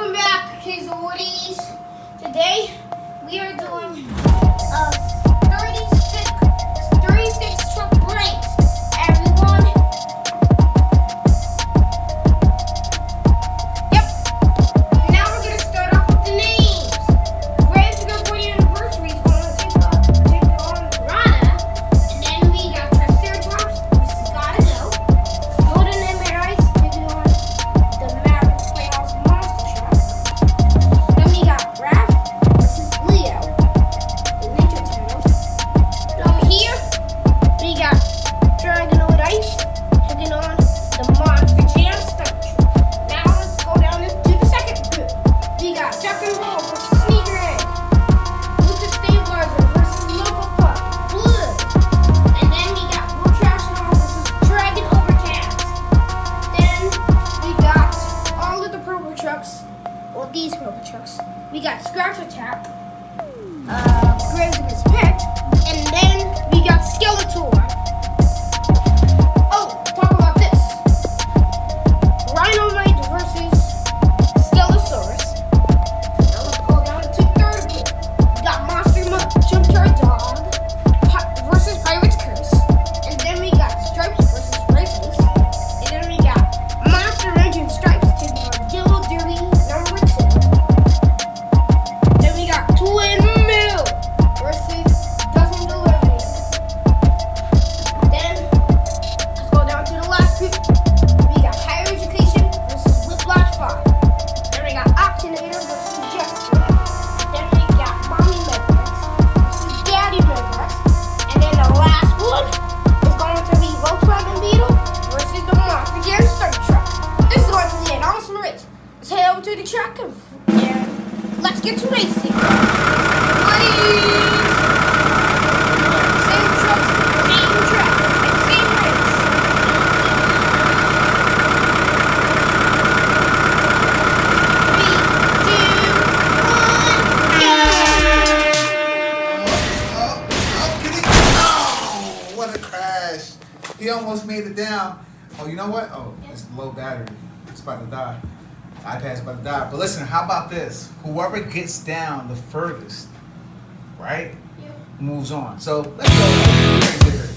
Welcome back, kids and witties. Today we are doing 36 truck breaks. Everyone. Yep. Now we're gonna start off with the names. Gran's 40th anniversary is going to take on Rana, and then we got Triceratops. This has gotta go. Golden and Maverick taking on the Maverick Playhouse Monster Truck. Then we got Raph versus Leo, the Ninja Turtles. And over here, we got Dragon with Ice taking on the Monster Jam Stunt Truck. Now let's go down to the second group. We got Duck and Roll versus Sneakerhead, Lucas Stabilizer versus Local Pup, Blood. And then we got Will Trash and All versus Dragon Overcast. Then we got all of the purple trucks, well, these purple trucks. We got Scratch Attack, Grizz and his pet, and then we got Skeletor. Oh, talk about this. Rhino Knight versus Skelesaurus. Now let's go down to the third group. We got Monster Mutt, Junkyard Dog versus Pirate's Curse. And then we got Stripes versus Races. And then we got Monster Engine Stripes taking on Dillo Derby number 2. Then we got Twin Mill versus Dozen Delivery. Then let's go down to the last group. We got Higher Education versus Whiplash 5. Then we got Octinator versus Jester. Then we got Mommy Maverick versus Daddy Maverick. And then the last one is going to be Volkswagen Beetle versus the Monster Jam Stunt Truck. This is going to be an awesome race. Let's head over to the track and let's get to racing. Witties! Same trucks, same track, and same race. 3, 2, 1, go! Oh, what a crash. He almost made it down. Oh, you know what? Oh, it's low battery. It's about to die. iPad's about to die. But listen, how about this? Whoever gets down the furthest, right, moves on. So let's go.